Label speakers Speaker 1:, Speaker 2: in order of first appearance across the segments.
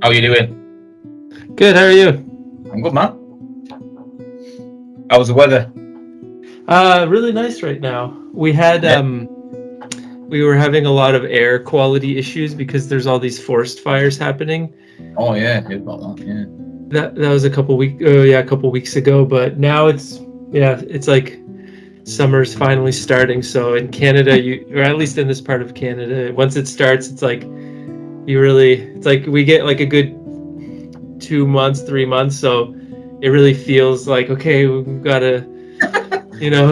Speaker 1: How are you doing?
Speaker 2: Good, how are you?
Speaker 1: I'm good, man. How's the weather?
Speaker 2: Really nice right now. We were having a lot of air quality issues because there's all these forest fires happening.
Speaker 1: Oh yeah, heard about that. Yeah.
Speaker 2: That was a couple weeks ago, but now it's like summer's finally starting. So in Canada, or at least in this part of Canada, once it starts, it's like it's like we get like a good 2 months, 3 months. So it really feels like, okay, we've got to,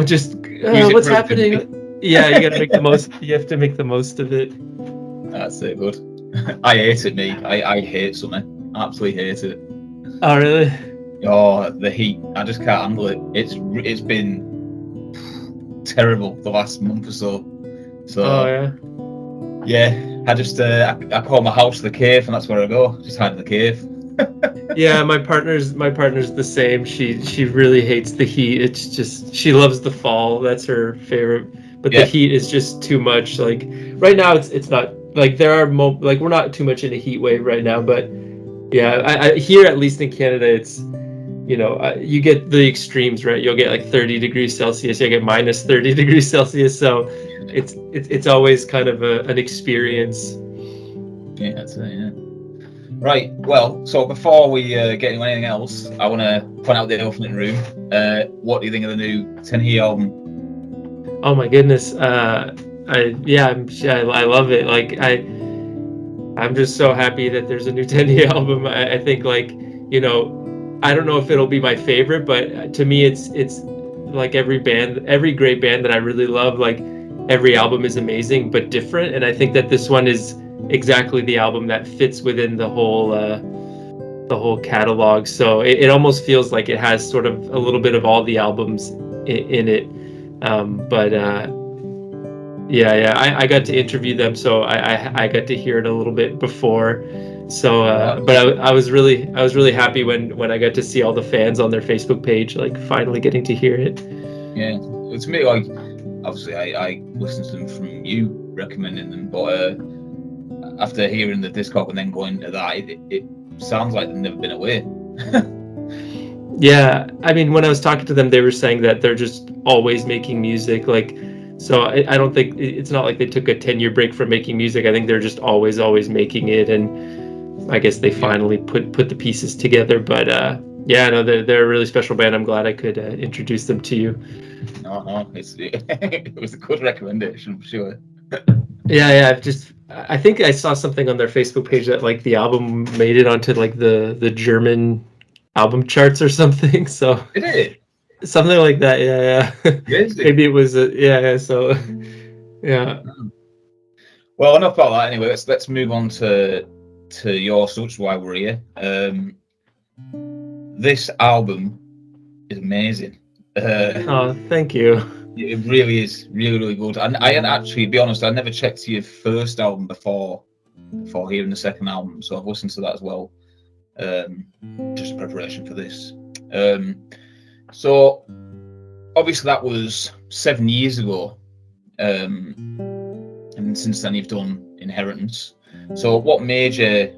Speaker 2: just
Speaker 1: Use it
Speaker 2: what's
Speaker 1: productively.
Speaker 2: happening? Yeah, you got to make the most. You have to make the most of it.
Speaker 1: That's it, good. I hate it, me. I hate summer. Absolutely hate it.
Speaker 2: Oh, really?
Speaker 1: Oh, the heat. I just can't handle it. It's been terrible the last month or so.
Speaker 2: Oh,
Speaker 1: yeah, I call my house the cave, and that's where I go. Just hide in the cave.
Speaker 2: yeah. My partner's the same. She really hates the heat. It's just she loves the fall. That's her favorite. But the
Speaker 1: Yeah,
Speaker 2: heat is just too much. Like right now, it's not like there are like we're not too much in a heat wave right now. But yeah, I here at least in Canada, it's you get the extremes, right? You'll get like 30 degrees Celsius. You get minus 30 degrees Celsius. So it's always kind of an experience.
Speaker 1: yeah, that's it. Yeah. Right, well, so before we get into anything else, I want to point out the elephant in the room. What do you think of the new Nathanael album?
Speaker 2: Oh my goodness. I love it. Like I'm just so happy that there's a new 10 album. I think I don't know if it'll be my favorite, but to me it's like every great band that I really love, like every album is amazing but different, and I think that this one is exactly the album that fits within the whole catalog. So it almost feels like it has sort of a little bit of all the albums in it. But yeah, I got to interview them, so I got to hear it a little bit before. So,
Speaker 1: Right.
Speaker 2: but I was really happy when I got to see all the fans on their Facebook page, like finally getting to hear it.
Speaker 1: Yeah, it's me. Like, obviously, I listened to them from you recommending them, but after hearing the Discog and then going to that, it sounds like they've never been away.
Speaker 2: Yeah, I mean, when I was talking to them, they were saying that they're just always making music. Like, so I don't think it's not like they took a 10-year break from making music. I think they're just always making it, and I guess they
Speaker 1: Yeah.
Speaker 2: finally put the pieces together. But yeah, no, they're a really special band. I'm glad I could introduce them to you.
Speaker 1: No, it was a good recommendation for sure.
Speaker 2: Yeah, I think I saw something on their Facebook page that like the album made it onto like the German album charts or something. So
Speaker 1: Did it?
Speaker 2: something like that. Yeah.
Speaker 1: Amazing.
Speaker 2: Maybe it was yeah. So yeah.
Speaker 1: Well, enough about that. Anyway, let's move on to your stuff. Why we're here. This album is amazing.
Speaker 2: Oh, thank you.
Speaker 1: It really is really good. And I hadn't actually, to be honest, I never checked your first album before hearing the second album, so I've listened to that as well, just in preparation for this. So obviously that was 7 years ago, and since then you've done Inheritance. So what made you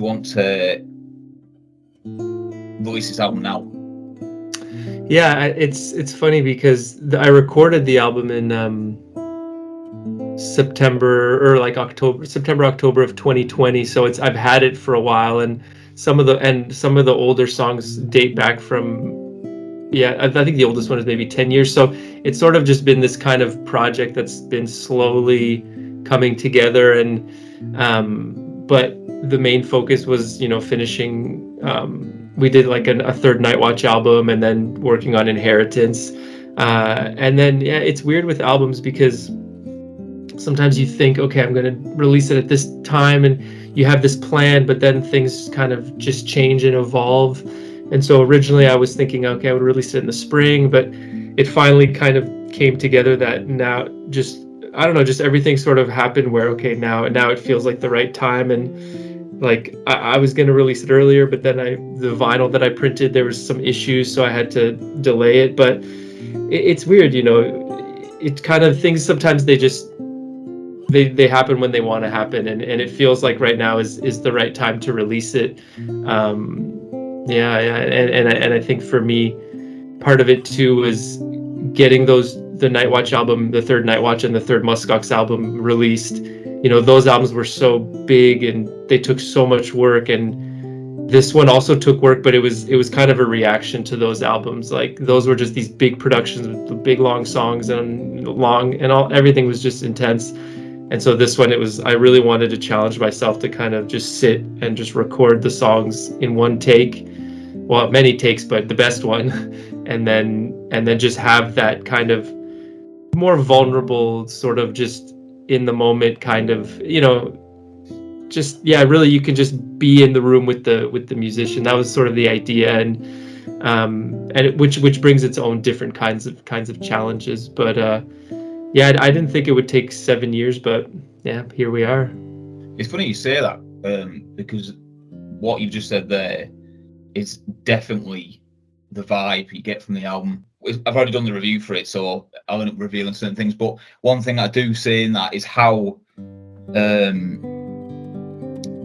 Speaker 1: want to release this album now?
Speaker 2: Yeah, it's funny because I recorded the album in September or like October of 2020. So I've had it for a while, and some of the older songs date back from, yeah, I think the oldest one is maybe 10 years. So it's sort of just been this kind of project that's been slowly coming together, and but the main focus was finishing. We did like a third Night Watch album, and then working on Inheritance, and then yeah, it's weird with albums because sometimes you think, okay, I'm going to release it at this time, and you have this plan, but then things kind of just change and evolve. And so originally I was thinking, okay, I would release it in the spring, but it finally kind of came together that now I don't know, just everything sort of happened where, okay, now it feels like the right time. And like I was going to release it earlier, but then the vinyl that I printed, there was some issues, so I had to delay it. But it's weird, it kind of, things sometimes they just they happen when they want to happen, and it feels like right now is the right time to release it. And I think for me, part of it too was getting the Night Watch album, the third Night Watch and the third Muskox album released. Those albums were so big and they took so much work, and this one also took work, but it was kind of a reaction to those albums. Like, those were just these big productions with big long songs and everything was just intense. And so this one, I really wanted to challenge myself to kind of just sit and just record the songs in one take. Well, many takes, but the best one. and then just have that kind of more vulnerable, sort of just in the moment kind of, really, you can just be in the room with the musician. That was sort of the idea, and which brings its own different kinds of challenges. But I didn't think it would take 7 years, but yeah, here we are.
Speaker 1: It's funny you say that, because what you've just said there is definitely the vibe you get from the album. I've already done the review for it, so I'll end up revealing certain things. But one thing I do say in that is how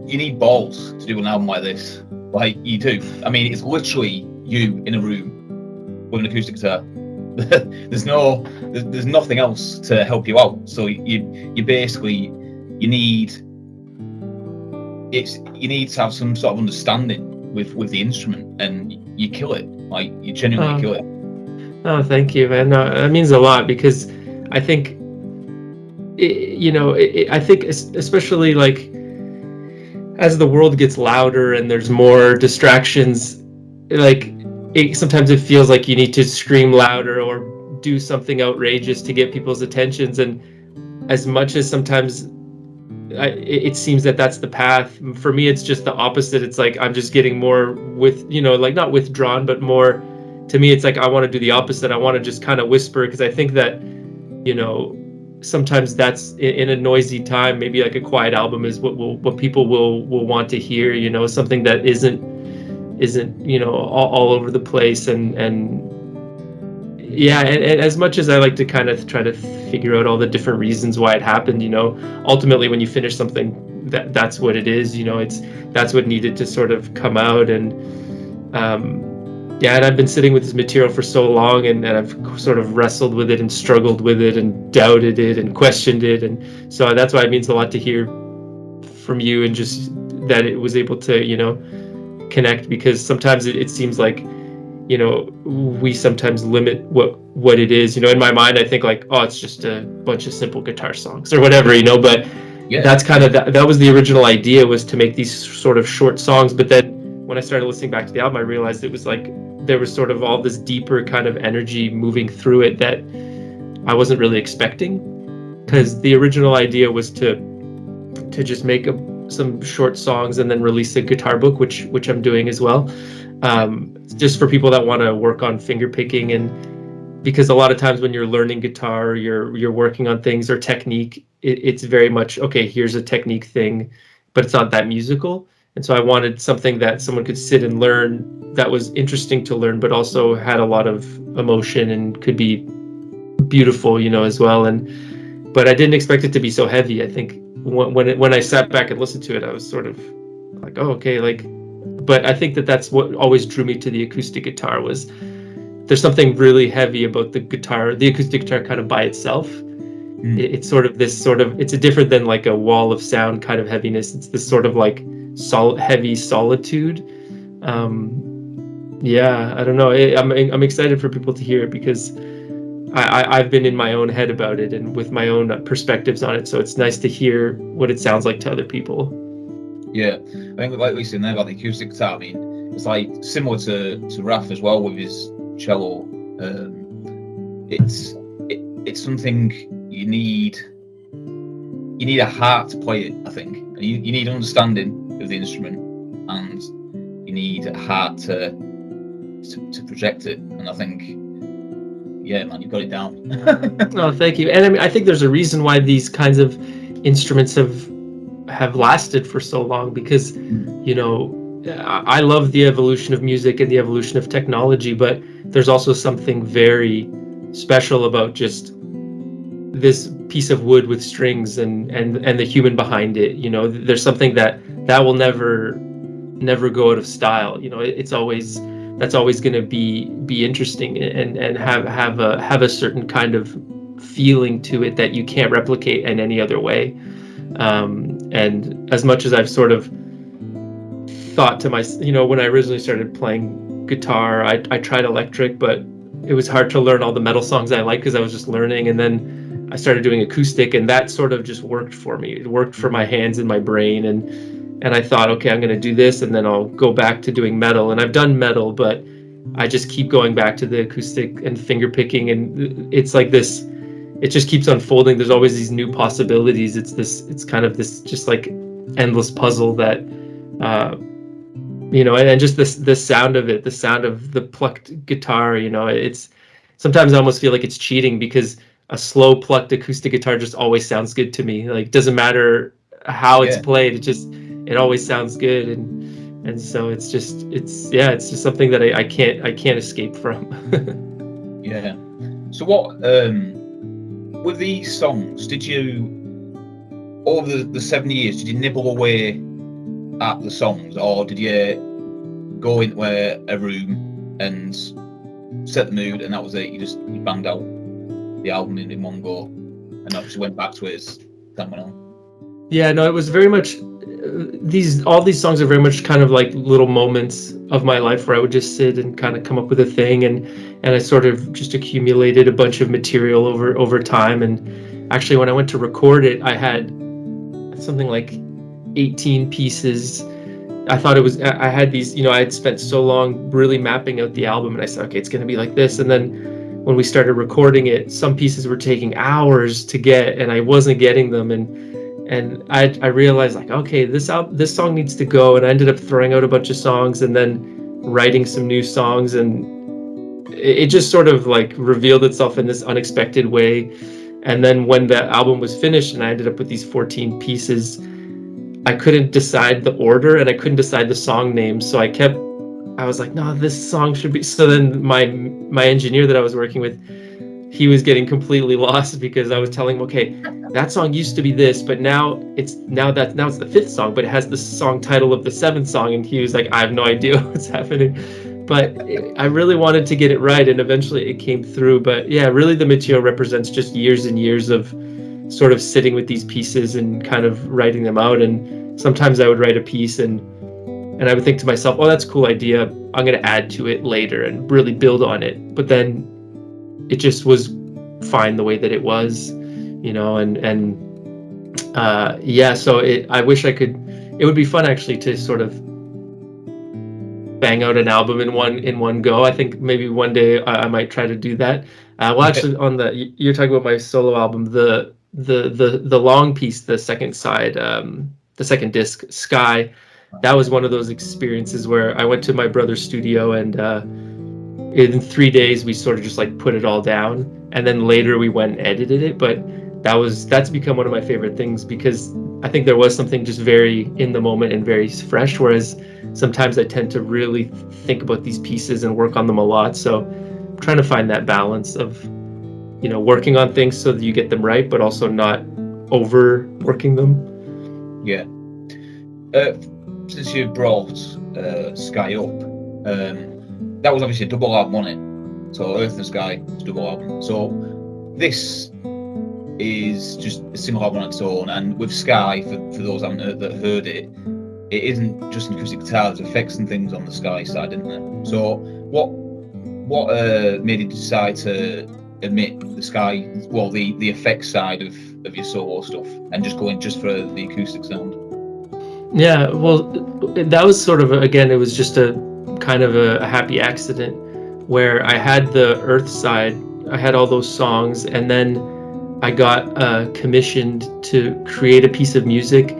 Speaker 1: you need balls to do an album like this. Like, you do. I mean, it's literally you in a room with an acoustic guitar. There's nothing else to help you out. So you basically need to have some sort of understanding with the instrument, and you kill it. Like, you genuinely kill it.
Speaker 2: Oh, thank you, man. No, that means a lot, because I think, I think especially like as the world gets louder and there's more distractions, like sometimes it feels like you need to scream louder or do something outrageous to get people's attentions. And as much as sometimes it seems that that's the path, for me it's just the opposite. It's like I'm just getting more like not withdrawn, but more, to me it's like I want to do the opposite. I want to just kind of whisper, because I think that sometimes that's in a noisy time, maybe like a quiet album is what people will want to hear, something that isn't all over the place. And as much as I like to kind of try to figure out all the different reasons why it happened, ultimately when you finish something, that's what it is. That's what needed to sort of come out. And and I've been sitting with this material for so long, and I've sort of wrestled with it and struggled with it and doubted it and questioned it. And so that's why it means a lot to hear from you, and just that it was able to, connect, because sometimes it seems like, we sometimes limit what it is. In my mind, I think like, oh, it's just a bunch of simple guitar songs or whatever, but yeah, that's kind of, that was the original idea, was to make these sort of short songs. But then when I started listening back to the album, I realized it was like, there was sort of all this deeper kind of energy moving through it that I wasn't really expecting, because the original idea was to just make some short songs and then release a guitar book, which I'm doing as well, just for people that want to work on finger picking. And because a lot of times when you're learning guitar, you're working on things or technique, it's very much, okay, here's a technique thing, but it's not that musical. And so I wanted something that someone could sit and learn, that was interesting to learn, but also had a lot of emotion and could be beautiful, as well. But I didn't expect it to be so heavy. I think when I sat back and listened to it, I was sort of like, oh, okay, like. But I think that's what always drew me to the acoustic guitar, was there's something really heavy about the acoustic guitar kind of by itself. It's sort of it's a different than like a wall of sound kind of heaviness. It's this sort of like heavy solitude. I don't know. I'm excited for people to hear it, because I've been in my own head about it and with my own perspectives on it. So it's nice to hear what it sounds like to other people.
Speaker 1: Yeah, I think like we said there about the acoustic guitar, I mean, it's like similar to Raph as well with his cello. It's something you need a heart to play it, I think. You need understanding of the instrument, and you need a heart to project it. And I think, yeah, man, you've got it down.
Speaker 2: Oh, thank you. And I mean, I think there's a reason why these kinds of instruments have lasted for so long, because I love the evolution of music and the evolution of technology, but there's also something very special about just this piece of wood with strings and the human behind it. You know, there's something that will never go out of style. You know, it's always, that's always going to be interesting and have a certain kind of feeling to it that you can't replicate in any other way. And as much as I've sort of thought to myself, you know, when I originally started playing guitar, I tried electric, but it was hard to learn all the metal songs I like because I was just learning. And then I started doing acoustic, and that sort of just worked for me. It worked for my hands and my brain, and I thought, okay, I'm going to do this, and then I'll go back to doing metal. And I've done metal, but I just keep going back to the acoustic and finger picking, and it's like this. It just keeps unfolding. There's always these new possibilities. It's kind of this just like endless puzzle that, you know, and just the sound of it, the sound of the plucked guitar, you know, it's sometimes I almost feel like it's cheating because a slow plucked acoustic guitar just always sounds good to me. Like, doesn't matter how it's played, it always sounds good. And so it's just something that I can't escape from.
Speaker 1: Yeah. So what, with these songs, did you, over the 7 years, did you nibble away at the songs, or did you go into a room and set the mood and that was it? You banged out the album in one go and obviously went back to it as time went on?
Speaker 2: Yeah, no, it was very much all these songs are very much kind of like little moments of my life where I would just sit and kind of come up with a thing, and I sort of just accumulated a bunch of material over time. And actually, when I went to record it, I had something like 18 pieces. I thought I had these, you know, I had spent so long really mapping out the album, and I said, okay, it's going to be like this. And then when we started recording it, some pieces were taking hours to get, and I wasn't getting them. And I realized, like, okay, this song needs to go. And I ended up throwing out a bunch of songs and then writing some new songs, and it just sort of like revealed itself in this unexpected way. And then when the album was finished and I ended up with these 14 pieces, I couldn't decide the order and I couldn't decide the song name. So I was like, no, this song should be. So then my engineer that I was working with, he was getting completely lost because I was telling him, okay, that song used to be this, but now it's the fifth song, but it has the song title of the seventh song. And he was like, I have no idea what's happening. But I really wanted to get it right, and eventually it came through. But yeah, really the material represents just years and years of sort of sitting with these pieces and kind of writing them out. And sometimes I would write a piece and I would think to myself, oh, that's a cool idea, I'm going to add to it later and really build on it. But then it just was fine the way that it was, you know. Yeah, so I wish I could. It would be fun actually to sort of bang out an album in one go. I think maybe one day I might try to do that. Well, actually, you're talking about my solo album, the long piece, the second side, the second disc, Sky. That was one of those experiences where I went to my brother's studio, and in 3 days we sort of just like put it all down, and then later we went and edited it. But that's become one of my favorite things because I think there was something just very in the moment and very fresh, whereas sometimes I tend to really think about these pieces and work on them a lot. So I'm trying to find that balance of, you know, working on things so that you get them right, but also not overworking them.
Speaker 1: Yeah. Since you brought Sky up, that was obviously a double album, wasn't it? So Earth and Sky was a double album. So this is just a single album on its own, and with Sky, for those that heard it, it isn't just an acoustic guitar. There's effects and things on the Sky side, isn't there? So what made you decide to omit the Sky, well, the effects side of your solo stuff, and just going just for the acoustic sound?
Speaker 2: Yeah, well, that was sort of, again, it was just a kind of a happy accident where I had the Earth side, I had all those songs, and then I got commissioned to create a piece of music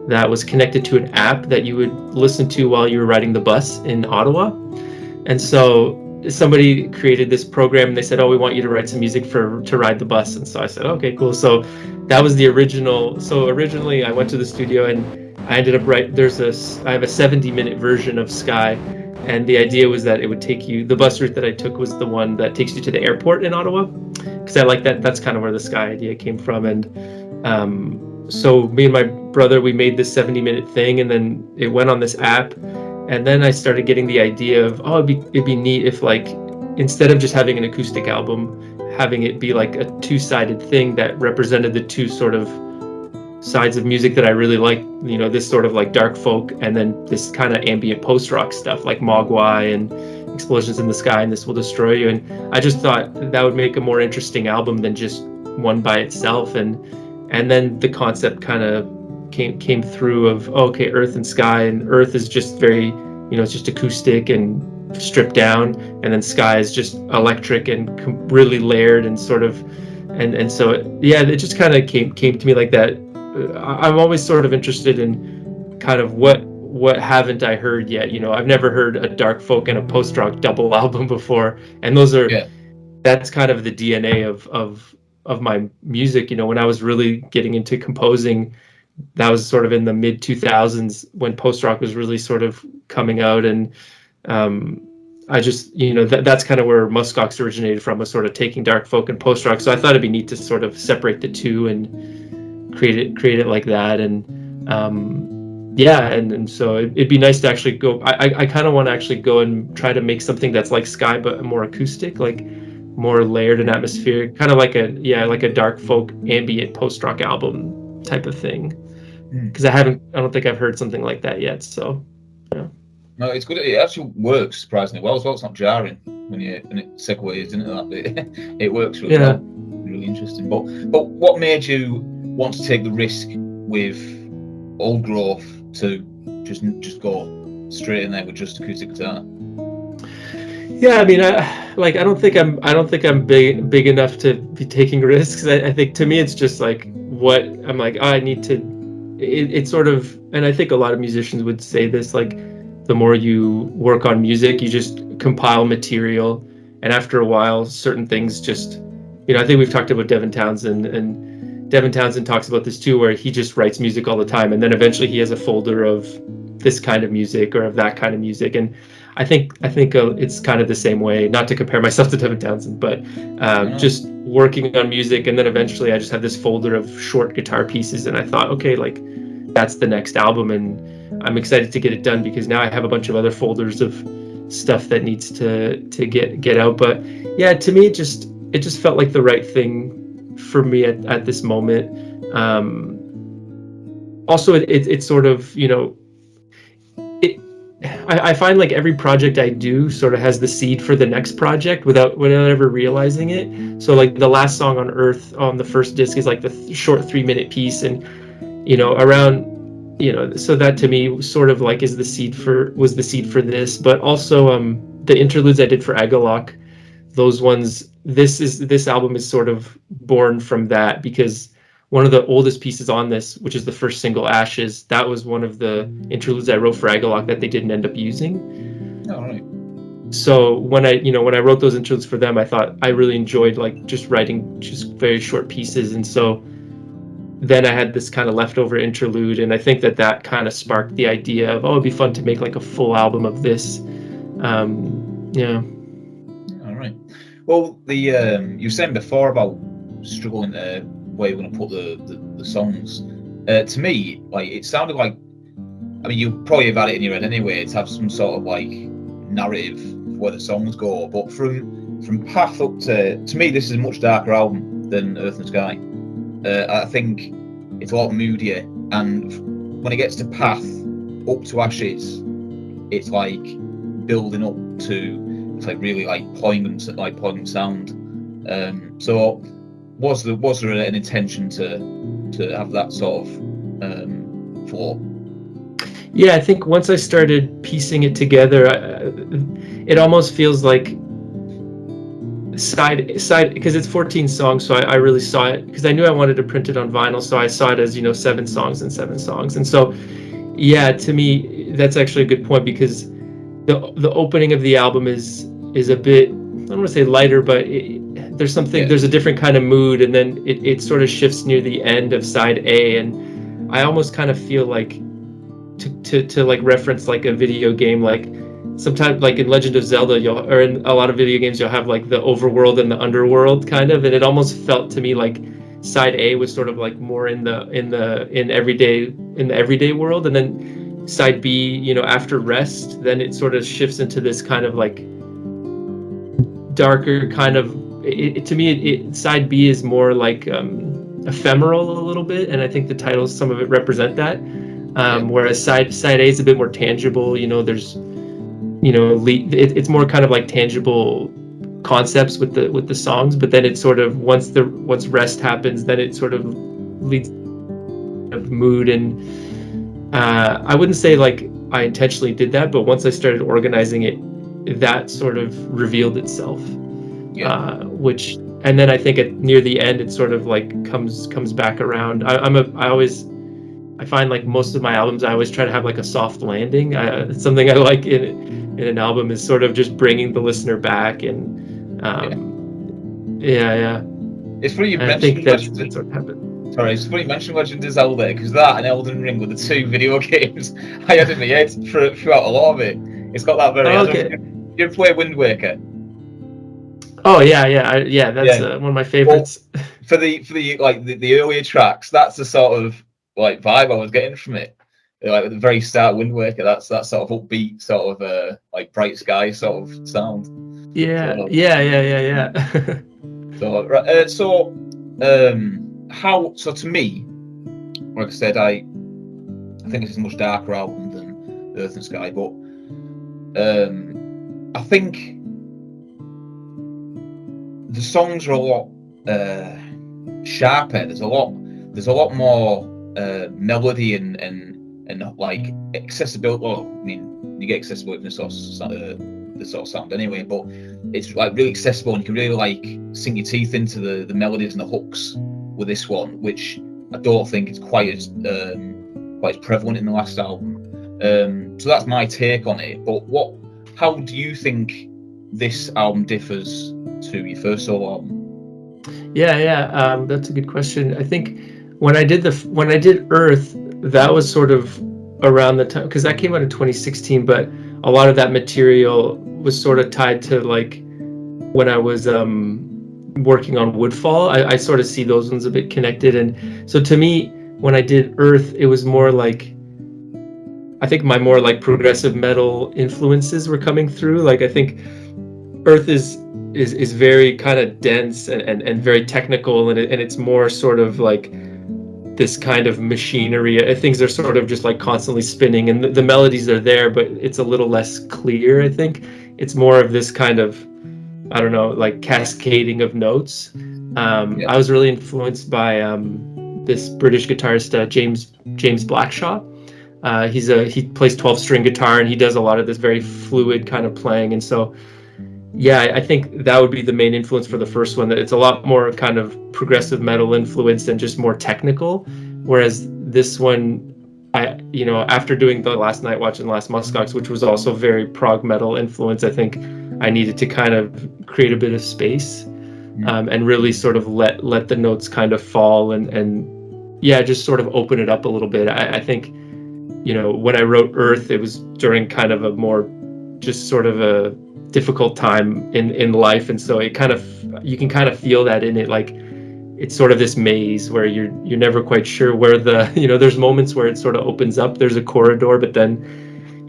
Speaker 2: that was connected to an app that you would listen to while you were riding the bus in Ottawa. And so somebody created this program, and they said, oh, we want you to write some music to ride the bus. And so I said, okay, cool. So that was the original. So originally I went to the studio and I ended up I have a 70-minute version of Sky, and the idea was that it would take you, the bus route that I took was the one that takes you to the airport in Ottawa. because I like that. That's kind of where the Sky idea came from. And so me and my brother, we made this 70-minute thing, and then it went on this app. And then I started getting the idea of, oh, it'd be neat if, like, instead of just having an acoustic album, having it be like a two-sided thing that represented the two sort of sides of music that I really like, you know, this sort of like dark folk, and then this kind of ambient post-rock stuff like Mogwai and Explosions in the Sky and This Will Destroy You. And I just thought that would make a more interesting album than just one by itself. And then the concept kind of came through of, oh, okay, Earth and Sky, and Earth is just very, you know, it's just acoustic and stripped down, and then Sky is just electric and really layered and sort of, and so yeah, it just kind of came to me like that. I'm always sort of interested in kind of what haven't I heard yet. You know, I've never heard a dark folk and a post rock double album before, and those are that's kind of the DNA of my music. You know, when I was really getting into composing, that was sort of in the mid 2000s when post rock was really sort of coming out. And I just, you know, that's kind of where Musk originated from, was sort of taking dark folk and post rock. So I thought it'd be neat to sort of separate the two and create it like that. And yeah, and so it'd be nice to actually go. I kind of want to actually go and try to make something that's like Sky but more acoustic, like more layered and atmospheric, kind of like a dark folk ambient post rock album type of thing. Because I don't think I've heard something like that yet. So yeah.
Speaker 1: No, it's good. It actually works surprisingly well as well. It's not jarring when it segues into that bit. It works really well. Really interesting. But what made you want to take the risk with Old Growth to just go straight in there with just acoustic guitar?
Speaker 2: Yeah, I mean, I don't think I'm big enough to be taking risks. I think to me it's just like what I'm like, oh, I need to. It's sort of, and I think a lot of musicians would say this, like, the more you work on music, you just compile material, and after a while, certain things just, you know, I think we've talked about Devin Townsend, and Devin Townsend talks about this too, where he just writes music all the time, and then eventually he has a folder of this kind of music or of that kind of music. And I think it's kind of the same way, not to compare myself to Devin Townsend, but just working on music, and then eventually I just have this folder of short guitar pieces, and I thought, okay, like, that's the next album, and I'm excited to get it done because now I have a bunch of other folders of stuff that needs to get out. But yeah, to me it just felt like the right thing for me at this moment. Also, it sort of, you know, I find like every project I do sort of has the seed for the next project without ever realizing it. So like the last song on Earth on the first disc is like the short 3-minute piece, and you know, around, you know, so that to me sort of like was the seed for this. But also the interludes I did for Agalok, those ones, this album is sort of born from that, because one of the oldest pieces on this, which is the first single, Ashes, that was one of the interludes I wrote for Agalok that they didn't end up using.
Speaker 1: All right.
Speaker 2: So when I wrote those interludes for them, I thought I really enjoyed like just writing just very short pieces. And so then I had this kind of leftover interlude, and I think that kind of sparked the idea of, oh, it'd be fun to make like a full album of this. Yeah.
Speaker 1: All right. Well, you were saying before about struggling to where you're going to put the songs. To me, like, it sounded like, I mean, you probably have had it in your head anyway, to have some sort of like narrative of where the songs go. But from Path up to me, this is a much darker album than Earth and Sky. I think it's a lot moodier, and when it gets to Path up to Ashes, it's like building up to, it's like really like poignant sound. So was there an intention to have that sort of flow?
Speaker 2: Yeah, I think once I started piecing it together, it almost feels like side because it's 14 songs, so I really saw it, because I knew I wanted to print it on vinyl, so I saw it as, you know, 7 songs and 7 songs. And so yeah, to me that's actually a good point, because the opening of the album is a bit, I don't want to say lighter, but there's something, there's a different kind of mood, and then it sort of shifts near the end of side A, and I almost kind of feel like to like reference like a video game, like sometimes like in Legend of Zelda, or in a lot of video games, you'll have like the overworld and the underworld kind of, and it almost felt to me like side A was sort of like more in the everyday world, and then side B, you know, after Rest, then it sort of shifts into this kind of like darker kind of. To me, side B is more like ephemeral a little bit, and I think the titles, some of it represent that. Whereas side A is a bit more tangible. You know, there's, you know, it's more kind of like tangible concepts with the songs, but then it sort of once Rest happens, then it sort of leads of mood. And I wouldn't say like I intentionally did that, but once I started organizing it, that sort of revealed itself. Which, and then I think near the end it sort of like comes back around. I find like most of my albums, I always try to have like a soft landing. It's something I like in an album, is sort of just bringing the listener back. And
Speaker 1: It's funny you mentioned Legend.
Speaker 2: Sort of happened.
Speaker 1: Sorry, it's funny you mentioned Legend of Zelda, because that and Elden Ring were the two video games I had in my head throughout a lot of it. It's got that very.
Speaker 2: Okay.
Speaker 1: You ever play Wind Waker?
Speaker 2: Oh yeah. That's one of my favorites.
Speaker 1: Well, for the like the earlier tracks, that's the sort of like vibe I was getting from it. Like at the very start of Wind Waker, that's that sort of upbeat, sort of like bright sky sort of sound.
Speaker 2: Yeah.
Speaker 1: So to me, like I said, I think this is a much darker album than Earth and Sky, but I think the songs are a lot sharper. There's a lot more melody and like accessibility. Well, I mean, you get accessibility in the sort of sound anyway, but it's like really accessible, and you can really like sink your teeth into the melodies and the hooks with this one, which I don't think is quite as prevalent in the last album. So that's my take on it. But how do you think this album differs to your first solo album?
Speaker 2: That's a good question. I think when I did Earth, that was sort of around the time, because that came out in 2016, but a lot of that material was sort of tied to like when I was working on Woodfall. I sort of see those ones a bit connected. And so to me, when I did Earth, it was more like, I think my more like progressive metal influences were coming through. Like I think Earth is very kind of dense and very technical, and it's more sort of like this kind of machinery. Things are sort of just like constantly spinning, and the melodies are there, but it's a little less clear. I think it's more of this kind of, I don't know, like cascading of notes. I was really influenced by this British guitarist, James Blackshaw. He plays 12-string guitar, and he does a lot of this very fluid kind of playing. And so I think that would be the main influence for the first one, that it's a lot more kind of progressive metal influence and just more technical. Whereas this one, after doing the Last Night Watch and Last Muskox, which was also very prog metal influence, I think I needed to kind of create a bit of space and really sort of let the notes kind of fall and just sort of open it up a little bit. I think, when I wrote Earth, it was during kind of a more just sort of a difficult time in life, and so you can kind of feel that in it. Like it's sort of this maze where you're never quite sure where there's moments where it sort of opens up, there's a corridor, but then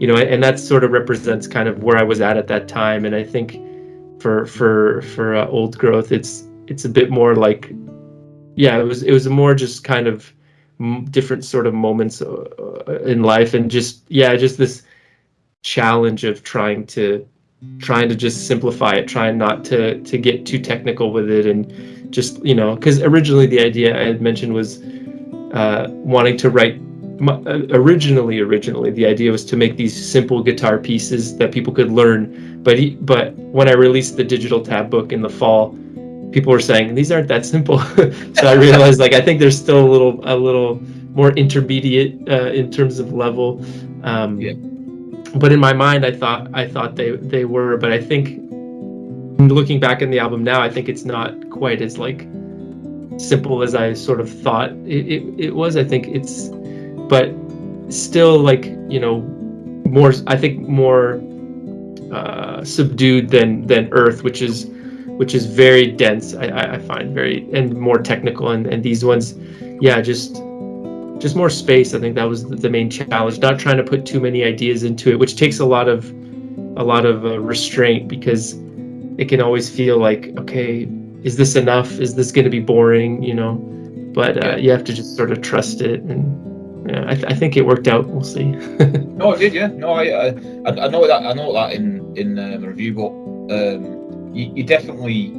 Speaker 2: and that sort of represents kind of where I was at that time. And I think for Old Growth, it's a bit more like it was more just kind of different sort of moments in life, and just this challenge of trying to just simplify it, trying not to get too technical with it, and just because originally the idea I had mentioned was wanting to write. Originally the idea was to make these simple guitar pieces that people could learn, but when I released the digital tab book in the fall, people were saying these aren't that simple. So I realized I think there's still a little more intermediate in terms of level. But in my mind, I thought they were. But I think looking back in the album now, I think it's not quite as like simple as I sort of thought it was. I think but still more. I think more subdued than Earth, which is very dense. I find very and more technical, and these ones, yeah, just more space. I think that was the main challenge. Not trying to put too many ideas into it, which takes a lot of restraint, because it can always feel like, okay, is this enough? Is this going to be boring? But you have to just sort of trust it, and yeah, I think it worked out. We'll see.
Speaker 1: No, it did, yeah. No, I know that. I know that in the review, but you definitely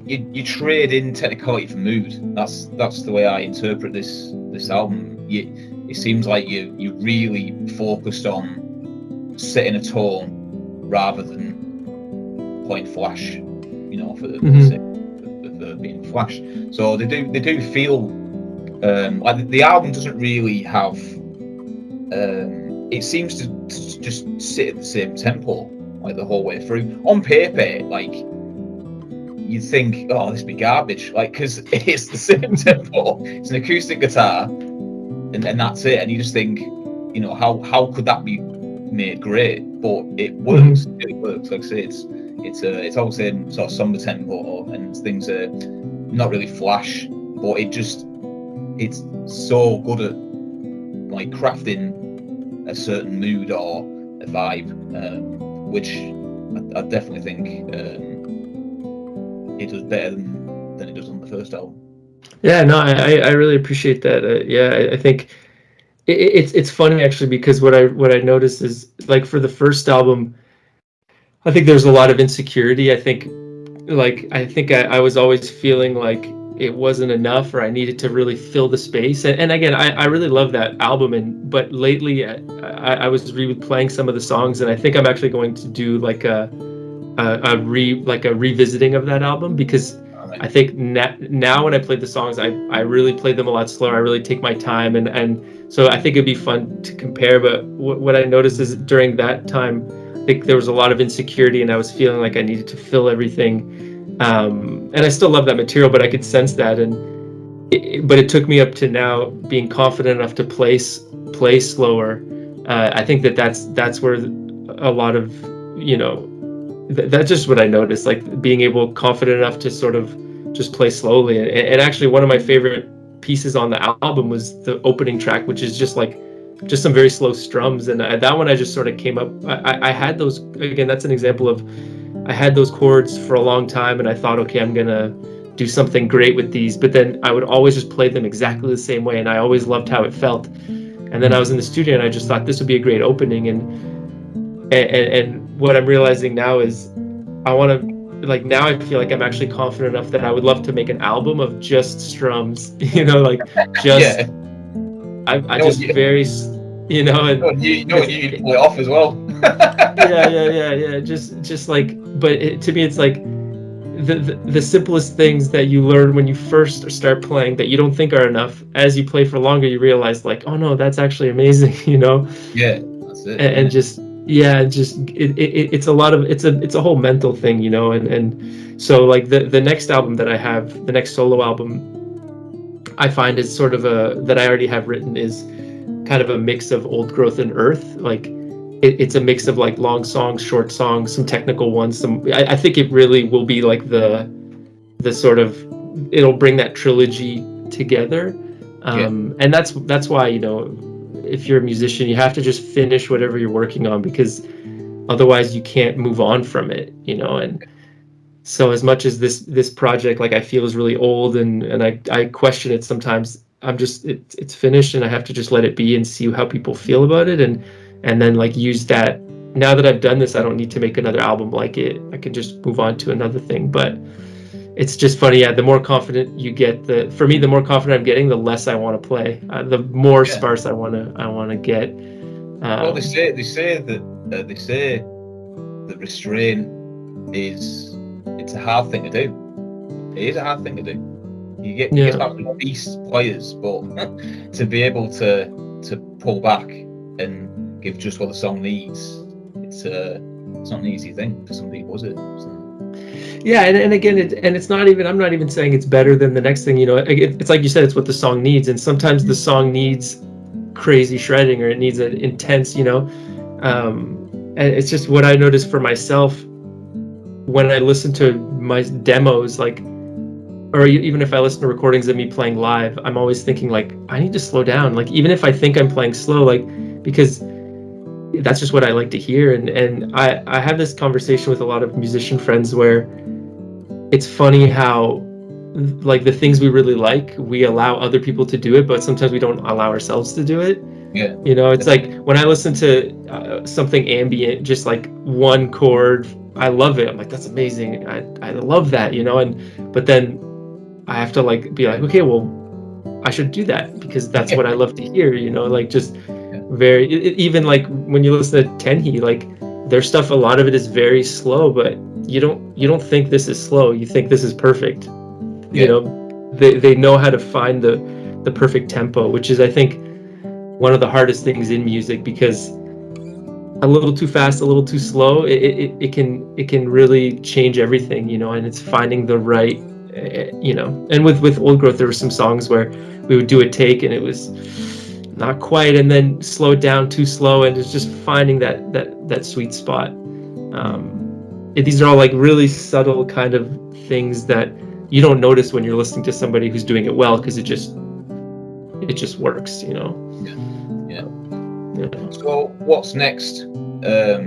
Speaker 1: you trade in technicality for mood. That's the way I interpret this album. It seems like you really focused on setting a tone rather than playing flash, for the sake of being flash. So they do feel like the album doesn't really have. It seems to just sit at the same tempo like the whole way through. On paper, like you think, oh, this be garbage, like, because it's the same tempo. It's an acoustic guitar, and that's it. And you just think, how could that be made great? But it works. It works. Like I say, it's all the same sort of somber tempo, and things are not really flash, but it's so good at like crafting a certain mood or a vibe, which I definitely think it does better than it does on the first album.
Speaker 2: Yeah, no, I really appreciate that. Yeah, I think it's funny actually, because what I noticed is, like, for the first album, I think there's a lot of insecurity. I think I was always feeling like it wasn't enough, or I needed to really fill the space. And again, I really love that album, but lately I was replaying some of the songs, and I think I'm actually going to do like a revisiting of that album, because I think now when I play the songs, I really play them a lot slower. I really take my time, and so I think it'd be fun to compare. But what I noticed is, during that time, I think there was a lot of insecurity, and I was feeling like I needed to fill everything. And I still love that material, but I could sense that. But it took me up to now being confident enough to play slower. I think that's where a lot of, that's just what I noticed, like being confident enough to sort of just play slowly. And actually, one of my favorite pieces on the album was the opening track, which is just some very slow strums. And that one I just sort of came up. I had those, again, that's an example of, I had those chords for a long time, and I thought, okay, I'm gonna do something great with these. But then I would always just play them exactly the same way, and I always loved how it felt. And then I was in the studio, and I just thought this would be a great opening. And what I'm realizing now is, I want to, like, now I feel like I'm actually confident enough that I would love to make an album of just strums, like just,
Speaker 1: Yeah.
Speaker 2: I just very, and
Speaker 1: you play off as well.
Speaker 2: yeah. Just like, but to me, it's like the simplest things that you learn when you first start playing that you don't think are enough. As you play for longer, you realize, like, oh no, that's actually amazing,
Speaker 1: Yeah, that's it.
Speaker 2: And just, yeah, just it's a lot of, it's a whole mental thing, and so, like, the next album that I have, the next solo album, I find is sort of that I already have written, is kind of a mix of Old Growth and Earth. Like, it's a mix of like long songs, short songs, some technical ones. I think it really will be like the sort of, it'll bring that trilogy together. And that's why, if you're a musician, you have to just finish whatever you're working on, because otherwise you can't move on from it, and so, as much as this project, like, I feel is really old, and I question it sometimes, I'm just, it's finished, and I have to just let it be and see how people feel about it, and then, like, use that. Now that I've done this, I don't need to make another album like it. I can just move on to another thing. But it's just funny, yeah. The more confident you get, for me, the more confident I'm getting, the less I want to play. The more sparse I want to get.
Speaker 1: Well, they say that restraint it's a hard thing to do. It is a hard thing to do. You get some beast players, but to be able to pull back and give just what the song needs, it's not an easy thing for some people, is it? So.
Speaker 2: Yeah, and again, it's not even, I'm not even saying it's better than the next thing. It's like you said, it's what the song needs, and sometimes the song needs crazy shredding, or it needs an intense, And it's just what I noticed for myself when I listen to my demos, like, or even if I listen to recordings of me playing live, I'm always thinking like, I need to slow down. Like, even if I think I'm playing slow, like, because that's just what I like to hear. And I have this conversation with a lot of musician friends where it's funny how like the things we really like, we allow other people to do it, but sometimes we don't allow ourselves to do it.
Speaker 1: Yeah.
Speaker 2: You know, it's like when I listen to something ambient, just like one chord, I love it. I'm like, that's amazing. I love that, you know, but then I have to like be like, okay, well, I should do that because that's what I love to hear, you know, like just even like when you listen to Tenhi, like their stuff, a lot of it is very slow, but you don't think this is slow. You think this is perfect. You know, they know how to find the perfect tempo, which is, I think, one of the hardest things in music, because a little too fast, a little too slow, it can really change everything, you know. And it's finding the right, you know. And with Old Growth, there were some songs where we would do a take and it was not quite, and then slow it down too slow, and it's just finding that sweet spot. These are all like really subtle kind of things that you don't notice when you're listening to somebody who's doing it well, because it just works, you know.
Speaker 1: Yeah. So what's next? Where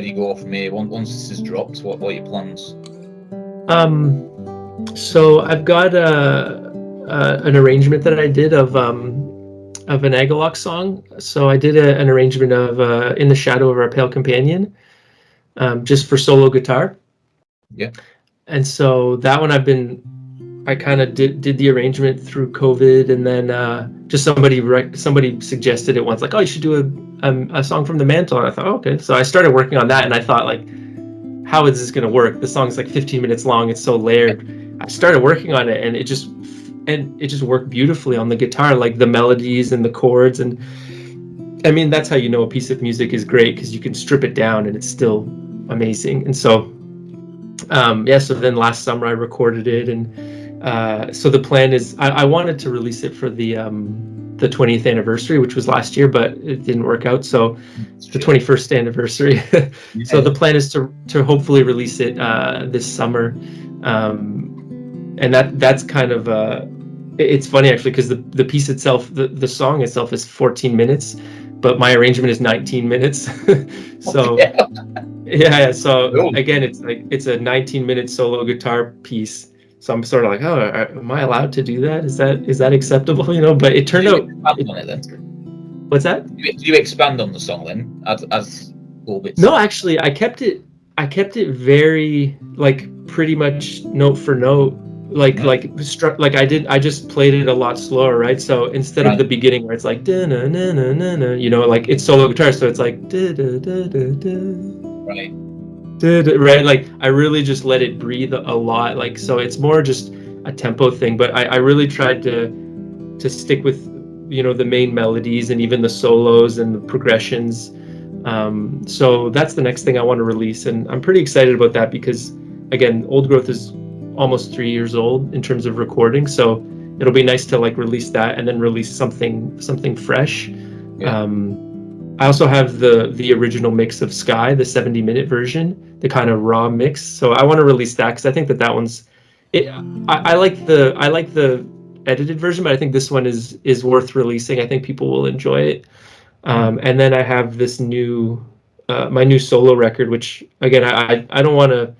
Speaker 1: do you go from here once this is dropped? What are your plans?
Speaker 2: So I've got an arrangement that I did of an Agalloch song. So I did an arrangement of In the Shadow of Our Pale Companion, just for solo guitar.
Speaker 1: Yeah.
Speaker 2: And so that one I kind of did the arrangement through COVID, and then just somebody suggested it once, like, oh, you should do a song from the Mantle. And I thought, oh, okay. So I started working on that, and I thought, like, how is this going to work? The song's like 15 minutes long. It's so layered. I started working on it, and it just worked beautifully on the guitar, like the melodies and the chords. And I mean, that's how you know a piece of music is great, because you can strip it down and it's still amazing. And so so then last summer I recorded it, and so the plan is I wanted to release it for the 20th anniversary, which was last year, but it didn't work out. So the 21st anniversary. So the plan is to hopefully release it this summer, and that's kind of it's funny actually, because the piece itself, the song itself, is 14 minutes, but my arrangement is 19 minutes. So yeah. So again, it's a 19-minute solo guitar piece. So I'm sort of like, oh, am I allowed to do that? Is that acceptable? You know, but it turned out. What's that?
Speaker 1: Did you expand on the song then, as little bits?
Speaker 2: No, actually, I kept it very, like, pretty much note for note, like I just played it a lot slower, right? So instead of the beginning where it's like da na na na na na, you know, like it's solo guitar, so it's like da da da da da. Right, like I really just let it breathe a lot, like, so it's more just a tempo thing. But I really tried to stick with, you know, the main melodies and even the solos and the progressions. So that's the next thing I want to release, and I'm pretty excited about that, because again, Old Growth is almost 3 years old in terms of recording, so it'll be nice to like release that and then release something fresh. I also have the original mix of Sky, the 70-minute version, the kind of raw mix. So I want to release that, because I think that one's I like the edited version, but I think this one is worth releasing. I think people will enjoy it. And then I have this my new solo record, which again, I don't want to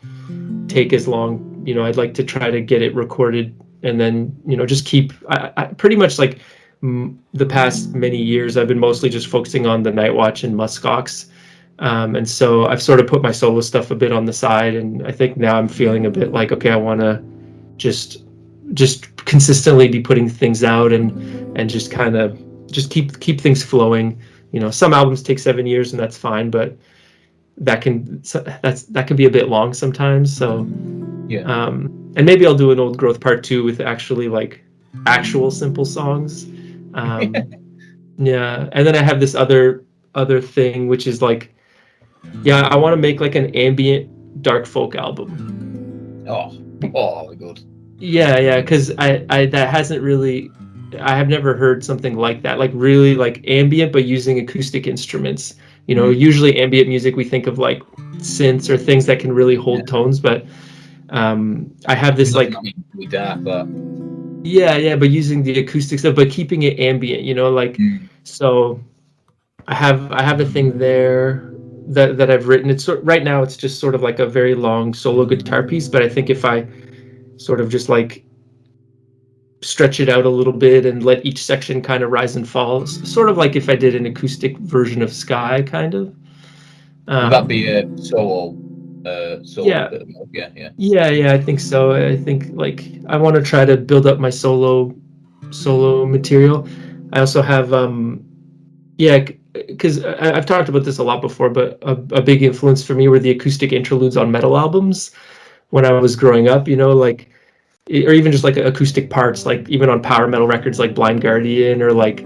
Speaker 2: take as long. You know, I'd like to try to get it recorded, and then, you know, just keep. I pretty much like the past many years, I've been mostly just focusing on the Night Watch and Musk, and so I've sort of put my solo stuff a bit on the side, and I think now I'm feeling a bit like, okay, I want to just consistently be putting things out, and just kind of just keep things flowing. You know, some albums take 7 years, and that's fine, but that can be a bit long sometimes. So and maybe I'll do an Old Growth part 2 with actually like actual simple songs. Yeah, and then I have this other thing, which is like, yeah, I want to make like an ambient dark folk album.
Speaker 1: Oh, good.
Speaker 2: Yeah, because I that hasn't really, I have never heard something like that, like really like ambient, but using acoustic instruments. Usually ambient music, we think of like synths or things that can really hold tones, but I have this
Speaker 1: Nothing
Speaker 2: like,
Speaker 1: that needs to be dark, but
Speaker 2: yeah, but using the acoustic stuff, but keeping it ambient, like, so I have a thing there that I've written. Right now it's just sort of like a very long solo guitar piece, but I think if I sort of just like stretch it out a little bit and let each section kind of rise and fall, sort of like if I did an acoustic version of Sky, kind of.
Speaker 1: would that be
Speaker 2: Um,
Speaker 1: a solo? Solo
Speaker 2: yeah,
Speaker 1: bit of work? Yeah.
Speaker 2: yeah, I think so. I think like I want to try to build up my solo material. I also have yeah, because I've talked about this a lot before, but a big influence for me were the acoustic interludes on metal albums when I was growing up. Like, or even just like acoustic parts, like even on power metal records like Blind Guardian, or like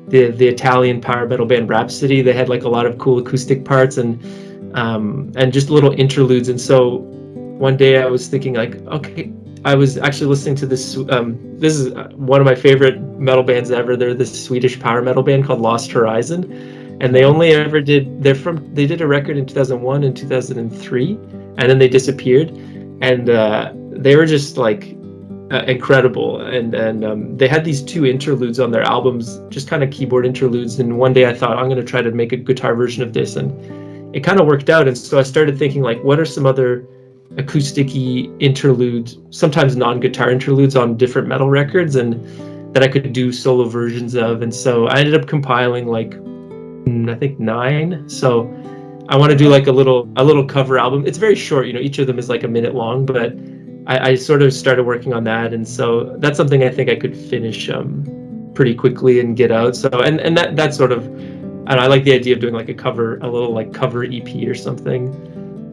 Speaker 2: the Italian power metal band Rhapsody. They had like a lot of cool acoustic parts and just little interludes. And so one day I was thinking like, okay, I was actually listening to this. This is one of my favorite metal bands ever. They're this Swedish power metal band called Lost Horizon, and they only ever did. They did a record in 2001 and 2003, and then they disappeared. And they were just like incredible. And they had these two interludes on their albums, just kind of keyboard interludes. And one day I thought I'm going to try to make a guitar version of this, and it kind of worked out. And so I started thinking like, what are some other acoustic-y interludes, sometimes non-guitar interludes on different metal records, and that I could do solo versions of. And so I ended up compiling like I think 9. So I want to do like a little cover album. It's very short, each of them is like a minute long, but I sort of started working on that, and so that's something I think I could finish pretty quickly and get out. So and that sort of, I like the idea of doing like a little like cover EP or something.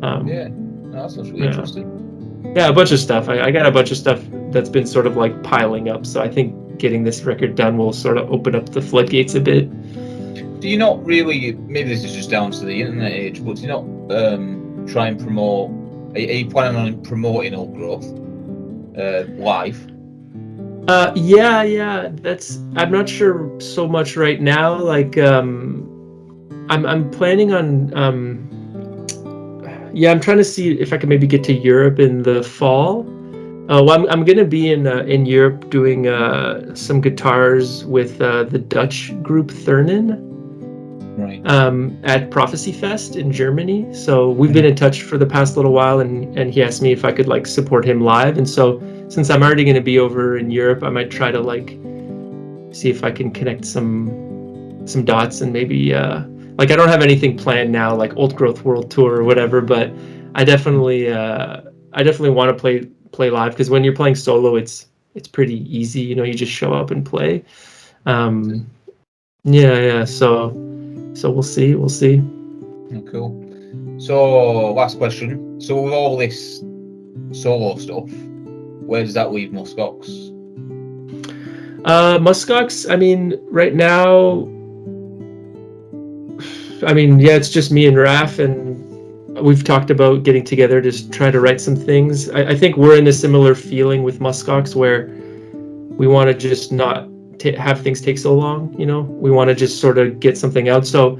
Speaker 1: Yeah, no, that sounds really
Speaker 2: Yeah.
Speaker 1: interesting.
Speaker 2: Yeah, a bunch of stuff. I got a bunch of stuff that's been sort of like piling up. So I think getting this record done will sort of open up the floodgates a bit.
Speaker 1: Do you not really? Maybe this is just down to the internet age, but do you not try and promote? Are you planning on promoting Old Growth live?
Speaker 2: Yeah. I'm not sure so much right now. Like, I'm planning on yeah, I'm trying to see if I can maybe get to Europe in the fall. Well, I'm gonna be in Europe doing some guitars with the Dutch group Thurnen.
Speaker 1: Right.
Speaker 2: At Prophecy Fest in Germany. So we've been in touch for the past little while, and he asked me if I could like support him live. And so since I'm already going to be over in Europe, I might try to like see if I can connect some dots, and maybe like I don't have anything planned now, like Old Growth World Tour or whatever, but I definitely want to play live, because when you're playing solo, it's pretty easy. You just show up and play. Yeah. So we'll see.
Speaker 1: Oh, cool. So, last question. So, with all this solo stuff, where does that leave Muskox?
Speaker 2: Muskox, I mean, right now, yeah, it's just me and Raf, and we've talked about getting together to try to write some things. I think we're in a similar feeling with Muskox, where we want to just not have things take so long. We want to just sort of get something out. So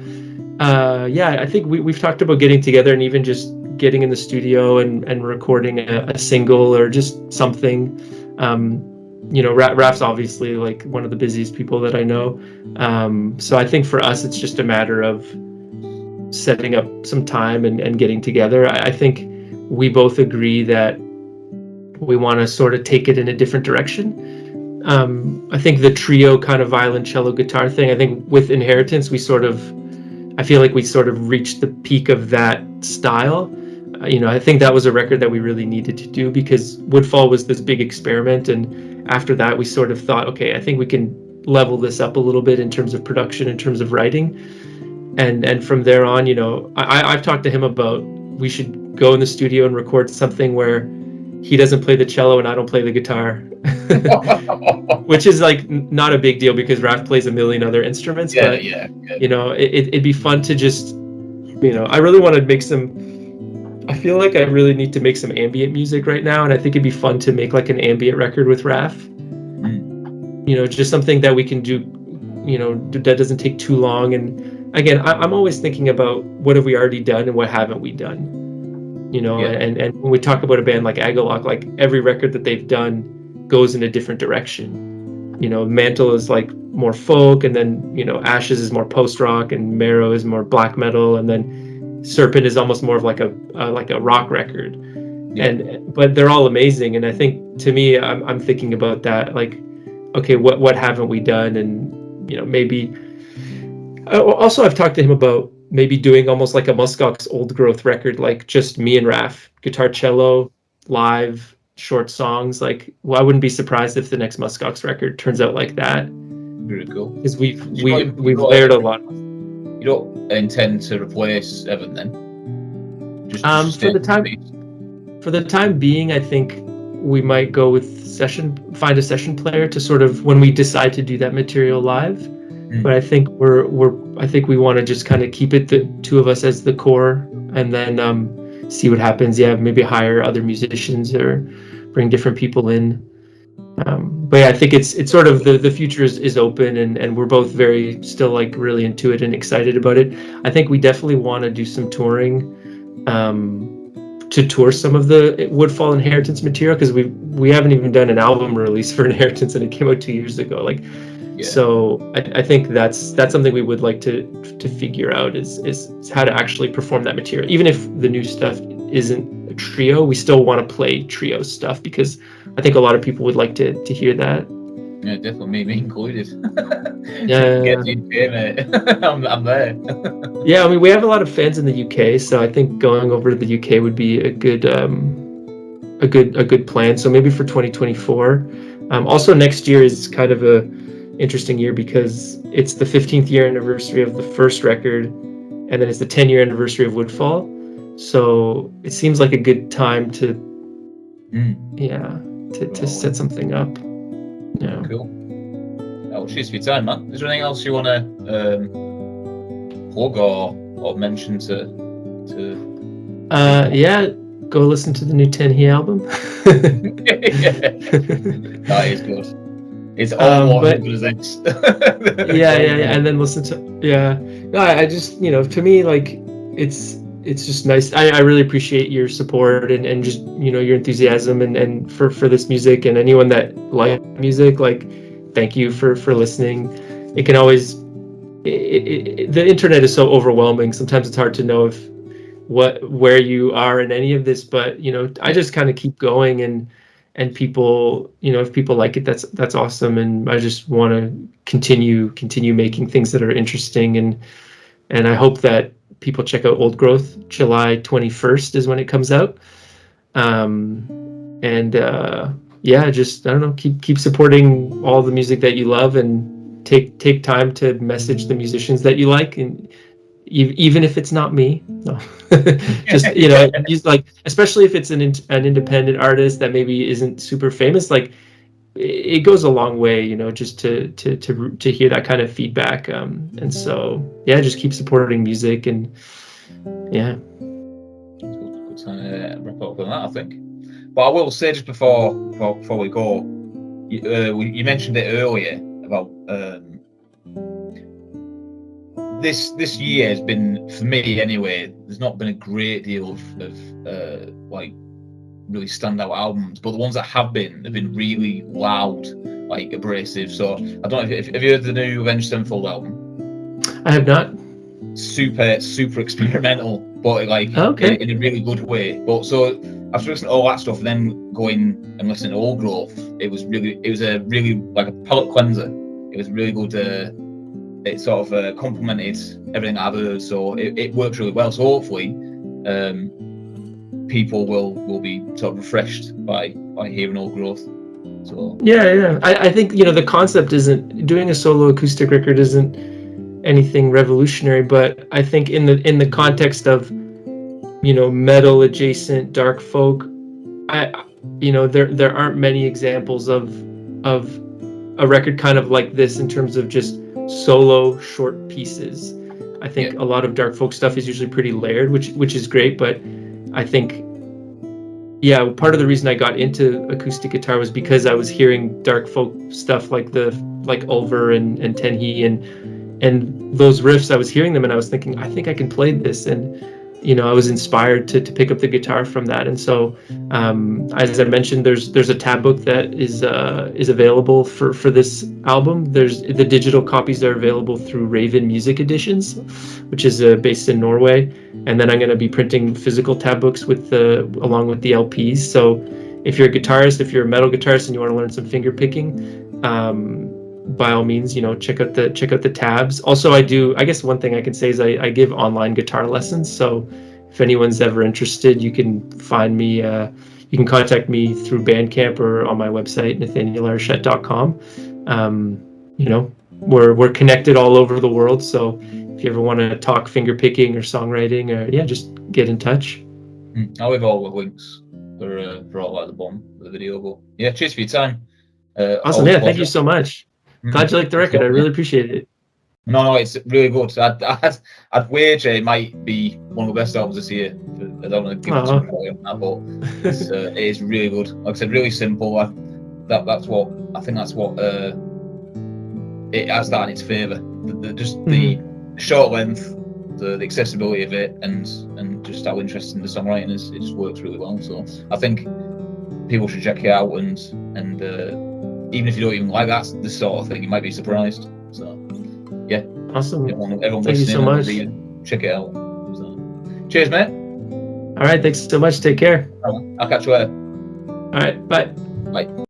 Speaker 2: yeah, I think we've talked about getting together and even just getting in the studio and recording a single or just something. Raf's obviously like one of the busiest people that I know. So I think for us, it's just a matter of setting up some time and getting together. I think we both agree that we want to sort of take it in a different direction. I think the trio kind of violin, guitar thing, I think with Inheritance, I feel like we sort of reached the peak of that style. I think that was a record that we really needed to do, because Woodfall was this big experiment, and after that we sort of thought, okay, I think we can level this up a little bit in terms of production, in terms of writing, and from there on, I've talked to him about we should go in the studio and record something where he doesn't play the cello and I don't play the guitar. Which is like not a big deal, because Raph plays a million other instruments.
Speaker 1: Yeah,
Speaker 2: But
Speaker 1: yeah.
Speaker 2: it'd be fun to just, I really want to make I feel like I really need to make some ambient music right now, and I think it'd be fun to make like an ambient record with Raph. just something that we can do, that doesn't take too long. And again, I'm always thinking about what have we already done and what haven't we done. And when we talk about a band like Agalloch, like every record that they've done goes in a different direction. Mantle is like more folk, and then Ashes is more post rock, and Marrow is more black metal, and then Serpent is almost more of like a rock record. But they're all amazing, and I think to me, I'm thinking about that, like, okay, what haven't we done? And maybe also I've talked to him about maybe doing almost like a Muskox old growth record, like just me and Raph, guitar, cello, live, short songs. Like, well, I wouldn't be surprised if the next Muskox record turns out like that.
Speaker 1: Very cool.
Speaker 2: Because we've layered a lot.
Speaker 1: You don't intend to replace Evan then? Just
Speaker 2: for the time being, I think we might go with find a session player to sort of, when we decide to do that material live. But I think we want to just kind of keep it the two of us as the core, and then see what happens. Yeah, maybe hire other musicians or bring different people in. But yeah, I think it's sort of the future is open, and we're both very still like really into it and excited about it. I think we definitely want to do some touring, to tour some of the Woodfall Inheritance material, because we haven't even done an album release for Inheritance, and it came out 2 years ago. Like, so I think that's something we would like to figure out is how to actually perform that material. Even if the new stuff isn't a trio, we still want to play trio stuff, because I think a lot of people would like to hear that.
Speaker 1: Yeah, definitely, me included.
Speaker 2: Yeah.
Speaker 1: Get the UK, mate. I'm there.
Speaker 2: Yeah, I mean, we have a lot of fans in the UK, so I think going over to the UK would be a good plan. So maybe for 2024. Also, next year is kind of a interesting year, because it's the 15th year anniversary of the first record, and then it's the 10-year anniversary of Woodfall. So it seems like a good time to set something up. Yeah.
Speaker 1: Cool. Oh, cheers for your time, man. Is there anything else you want to plug or mention to?
Speaker 2: Yeah, go listen to the new Tenhi album.
Speaker 1: That is good. It's all as good as X.
Speaker 2: yeah, and then listen to No, I just to me, like, it's just nice. I really appreciate your support and just your enthusiasm and for this music, and anyone that likes music, like, thank you for listening. It can always the internet is so overwhelming. Sometimes it's hard to know where you are in any of this, but I just kind of keep going, and people, if people like it, that's awesome. And I just want to continue making things that are interesting, and I hope that people check out Old Growth. July 21st is when it comes out. Just, I don't know, keep supporting all the music that you love, and take time to message the musicians that you like, and even if it's not me, no. Just use, like, especially if it's an independent artist that maybe isn't super famous, like, it goes a long way, just to hear that kind of feedback. And so just keep supporting music, and
Speaker 1: good time to wrap up on that, I think. But I will say, just before we go, you mentioned it earlier about this year has been, for me anyway, there's not been a great deal of like really standout albums, but the ones that have been really loud, like abrasive. So I don't know if have you heard the new Avenged Sevenfold album?
Speaker 2: I have not.
Speaker 1: Super experimental, but like in a really good way. But so after listening to all that stuff, then going and listening to Old Growth, it was a really like a palate cleanser. It was really good. It sort of complemented everything I've heard, so it works really well. So hopefully people will be sort of refreshed by hearing Old Growth. So
Speaker 2: I think the concept isn't, doing a solo acoustic record isn't anything revolutionary, but I think in the context of metal adjacent dark folk, there aren't many examples of a record kind of like this in terms of just solo short pieces. I think a lot of dark folk stuff is usually pretty layered, which is great, but I think yeah, part of the reason I got into acoustic guitar was because I was hearing dark folk stuff like Ulver and Tenhi and those riffs. I was hearing them and I was thinking, I think I can play this. And I was inspired to pick up the guitar from that. And so, as I mentioned, there's a tab book that is available for this album. There's the digital copies are available through Raven Music Editions, which is based in Norway. And then I'm going to be printing physical tab books along with the LPs. So if you're a guitarist, if you're a metal guitarist and you want to learn some finger picking, by all means, check out the tabs. Also, I guess one thing I can say is I give online guitar lessons. So if anyone's ever interested, you can find me. You can contact me through Bandcamp or on my website, nathanael.larochette.com. We're connected all over the world. So if you ever want to talk finger picking or songwriting, or just get in touch.
Speaker 1: I'll leave all the links for all at the bottom of the video. But yeah, cheers for your time.
Speaker 2: Awesome, yeah, thank you so much. Glad you liked the record. I really appreciate it.
Speaker 1: No, it's really good. I'd wager it might be one of the best albums this year. I don't want to give it too much away on that, but it is really good. Like I said, really simple. That's what it has that in its favour. The short length, the accessibility of it, and just how interesting the songwriting is. It just works really well. So I think people should check it out, and even if you don't even like this sort of thing, you might be surprised. So yeah,
Speaker 2: awesome.
Speaker 1: Everyone
Speaker 2: thank you so much.
Speaker 1: Check it out. So, cheers, mate.
Speaker 2: All right, thanks so much. Take care.
Speaker 1: I'll catch you later.
Speaker 2: All right, bye.
Speaker 1: Bye.